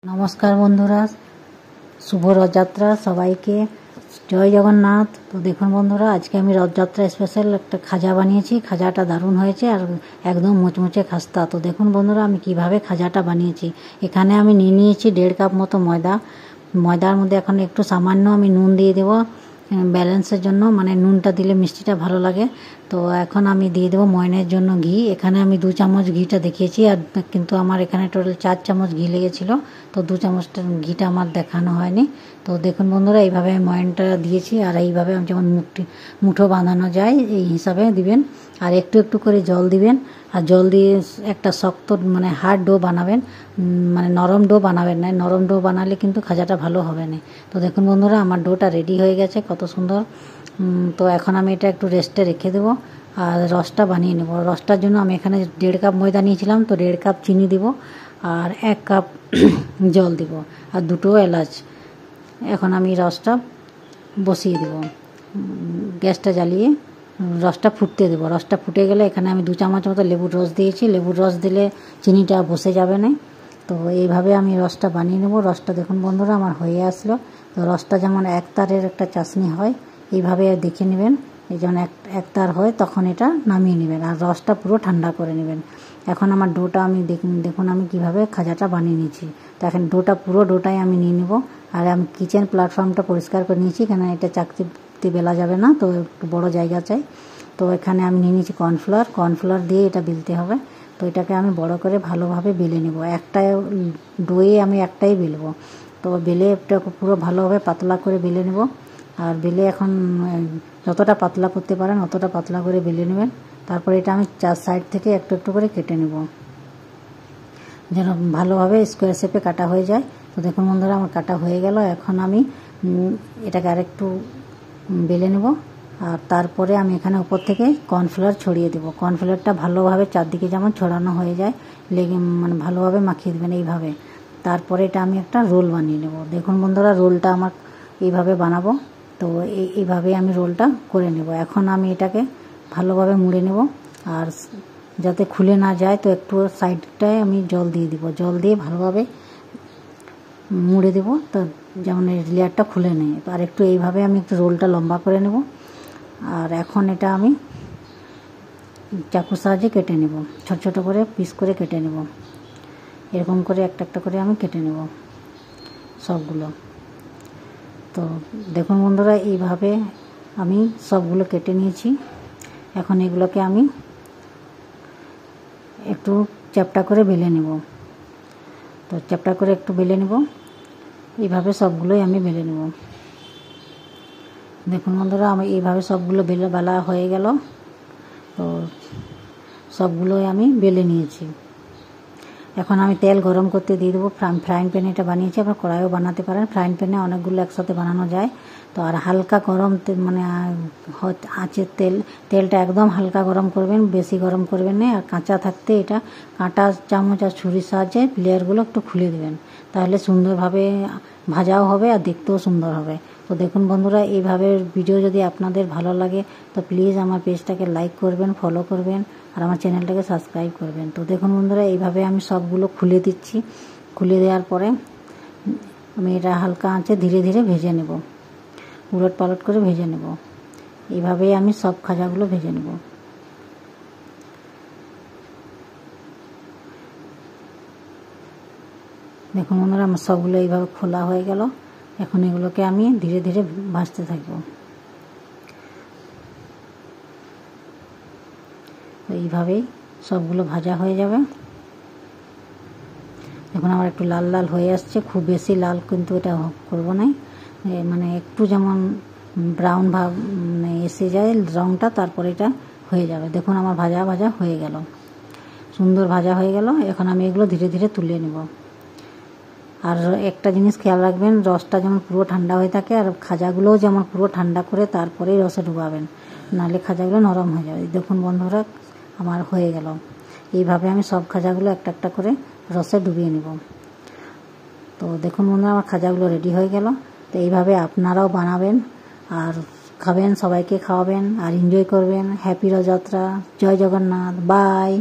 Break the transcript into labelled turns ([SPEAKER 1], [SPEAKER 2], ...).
[SPEAKER 1] নমস্কার বন্ধুরা, শুভ রথযাত্রা সবাইকে। জয় জগন্নাথ। তো দেখুন বন্ধুরা, আজকে আমি রথযাত্রা স্পেশাল একটা খাজা বানিয়েছি। খাজাটা দারুণ হয়েছে আর একদম মুচমুচে খাস্তা। তো দেখুন বন্ধুরা, আমি কিভাবে খাজাটা বানিয়েছি। এখানে আমি নিয়ে নিয়েছি 1.5 কাপ মতো ময়দার মধ্যে এখন একটু সামান্য আমি নুন দিয়ে দেবো ব্যালেন্সের জন্য, মানে নুনটা দিলে মিষ্টিটা ভালো লাগে। তো এখন আমি দিয়ে দেবো ময়নের জন্য ঘি। এখানে আমি 2 চামচ ঘিটা দেখিয়েছি, আর কিন্তু আমার এখানে টোটাল 4 চামচ ঘি লেগেছিলো। তো 2 চামচটা ঘিটা আমার দেখানো হয়নি। তো দেখুন বন্ধুরা, এইভাবে ময়নটা দিয়েছি, আর এইভাবে যেমন মুঠো বাঁধানো যায় এই হিসাবে দিবেন। আর একটু একটু করে জল দিবেন, আর জল দিয়ে একটা শক্ত মানে হার্ড ডো বানাবেন, মানে নরম ডো বানাবেন না। নরম ডো বানালে কিন্তু খাজাটা ভালো হবে না। তো দেখুন বন্ধুরা, আমার ডোটা রেডি হয়ে গেছে, কত সুন্দর। তো এখন আমি এটা একটু রেস্টে রেখে দেবো আর রসটা বানিয়ে নেব। রসটার জন্য আমি এখানে 1.5 কাপ ময়দা নিয়েছিলাম, তো 1.5 কাপ চিনি দিব আর 1 কাপ জল দিব আর 2টো এলাচ। এখন আমি রসটা বসিয়ে দেব, গ্যাসটা জ্বালিয়ে রসটা ফুটতে দেবো। রসটা ফুটে গেলে এখানে আমি 2 চামচ মতো লেবুর রস দিয়েছি। লেবুর রস দিলে চিনিটা বসে যাবে না। তো এইভাবে আমি রসটা বানিয়ে নেব। রসটা দেখুন বন্ধুরা, আমার হয়ে আসলো। তো রসটা যেমন একতারের একটা চাশনি হয়, এইভাবে দেখে নেবেন। এই যখন একতার হয় তখন এটা নামিয়ে নেবেন, আর রসটা পুরো ঠান্ডা করে নেবেন। এখন আমার ডোটা আমি দেখুন আমি কিভাবে খাজাটা বানিয়ে নিয়েছি। তো এখন পুরো ডোটাই আমি নিয়ে নেব। আর আমি কিচেন প্ল্যাটফর্মটা পরিষ্কার করে নিয়েছি, কেন এটা চাকতিতে বেলা যাবে না, তো একটু বড় জায়গা চাই। তো এখানে আমি নিয়ে নিয়েছি কর্নফ্লাওয়ার দিয়ে এটা বেলতে হবে। তো এটাকে আমি বড় করে ভালোভাবে বেলে নেব। একটাই ডোয়ে আমি একটাই বেলবো। তো বেলে এটা পুরো ভালোভাবে পাতলা করে বেলে নেব। আর বেলে এখন যতটা পাতলা করতে পারেন অতটা পাতলা করে বেলে নেবেন। তারপরে এটা আমি 4 সাইড থেকে একটু একটু করে কেটে নেব, যেন ভালোভাবে স্কোয়ার শেপে কাটা হয়ে যায়। তো দেখুন বন্ধুরা, আমার কাটা হয়ে গেল। এখন আমি এটাকে আরেকটু বেলে নেব, আর তারপরে আমি এখানে উপর থেকে কর্নফ্লাওয়ার ছড়িয়ে দেবো। কর্নফ্লাওয়ারটা ভালোভাবে চারদিকে যেমন ছড়ানো হয়ে যায়, মানে ভালোভাবে মাখিয়ে দেবেন এইভাবে। তারপরে এটা আমি একটা রোল বানিয়ে নেব। দেখুন বন্ধুরা, রোলটা আমার এইভাবে বানাবো। তো এইভাবে আমি রোলটা করে নেব। এখন আমি এটাকে ভালোভাবে মুড়ে নেব, আর যাতে খুলে না যায় তো একটু সাইডটায় আমি জল দিয়ে দিব। জল দিয়ে ভালোভাবে মুড়ে দেব, তো যেমন লেয়ারটা খুলে নেয়। আর একটু এইভাবে আমি একটু রোলটা লম্বা করে নেব। আর এখন এটা আমি চাকুর সাহায্যে কেটে নেব, ছোট ছোট করে পিস করে কেটে নেব। এরকম করে একটা একটা করে আমি কেটে নেব সবগুলো। তো দেখুন বন্ধুরা, এইভাবে আমি সবগুলো কেটে নিয়েছি। এখন এগুলোকে আমি একটু চ্যাপ্টা করে বেলে নেব। তো চ্যাপ্টা করে একটু বেলে নেব, এইভাবে সবগুলোই আমি বেলে নেব। দেখুন বন্ধুরা, আমি এইভাবে সবগুলো বেলা হয়ে গেল। তো সবগুলোই আমি বেলে নিয়েছি। এখন আমি তেল গরম করতে দিয়ে দেবো। ফ্রাইং প্যানে এটা বানিয়েছি, আবার কড়াইও বানাতে পারেন। ফ্রাইং প্যানে অনেকগুলো একসাথে বানানো যায়। তো আর হালকা গরম মানে আঁচের তেলটা একদম হালকা গরম করবেন, বেশি গরম করবেন না। আর কাঁচা থাকতে এটা কাঁটা চামচ আর ছুরির সাহায্যে লেয়ারগুলো একটু খুলে দেবেন, তাহলে সুন্দরভাবে ভাজাও হবে আর দেখতেও সুন্দর হবে। তো দেখুন বন্ধুরা, এইভাবে ভিডিও যদি আপনাদের ভালো লাগে তো প্লিজ আমার পেজটাকে লাইক করবেন, ফলো করবেন, আর আমার চ্যানেলটাকে সাবস্ক্রাইব করবেন। তো দেখুন বন্ধুরা, এইভাবে আমি সবগুলো খুলে দিচ্ছি। খুলে দেওয়ার পরে আমি এটা হালকা আঁচে ধীরে ধীরে ভেজে নেব, উলট পালট করে ভেজে নেব। এইভাবেই আমি সব খাজাগুলো ভেজে নেব। দেখুন বন্ধুরা, আমার সবগুলো এইভাবে খোলা হয়ে গেল। এখন এগুলোকে আমি ধীরে ধীরে ভাজতে থাকবো। এইভাবেই সবগুলো ভাজা হয়ে যাবে। এখন আমার একটু লাল লাল হয়ে আসছে, খুব বেশি লাল কিন্তু এটা করবো না, মানে একটু যেমন ব্রাউন ভাব মানে এসে যায় রঙটা, তারপরে এটা হয়ে যাবে। দেখুন আমার ভাজা ভাজা হয়ে গেল, সুন্দর ভাজা হয়ে গেল। এখন আমি এগুলো ধীরে ধীরে তুলে নেব। আর একটা জিনিস খেয়াল রাখবেন, রসটা যেমন পুরো ঠান্ডা হয়ে থাকে, আর খাজাগুলোও যেমন পুরো ঠান্ডা করে তারপরেই রসে ডুবাবেন, নাহলে খাজাগুলো নরম হয়ে যাবে। দেখুন বন্ধুরা, আমার হয়ে গেল। এইভাবে আমি সব খাজাগুলো একটা একটা করে রসে ডুবিয়ে নেব। তো দেখুন বন্ধুরা, আমার খাজাগুলো রেডি হয়ে গেল। তো এইভাবে আপনারাও বানাবেন আর খাবেন, সবাইকে খাওয়াবেন আর এনজয় করবেন। হ্যাপি রথযাত্রা। জয় জগন্নাথ। বাই।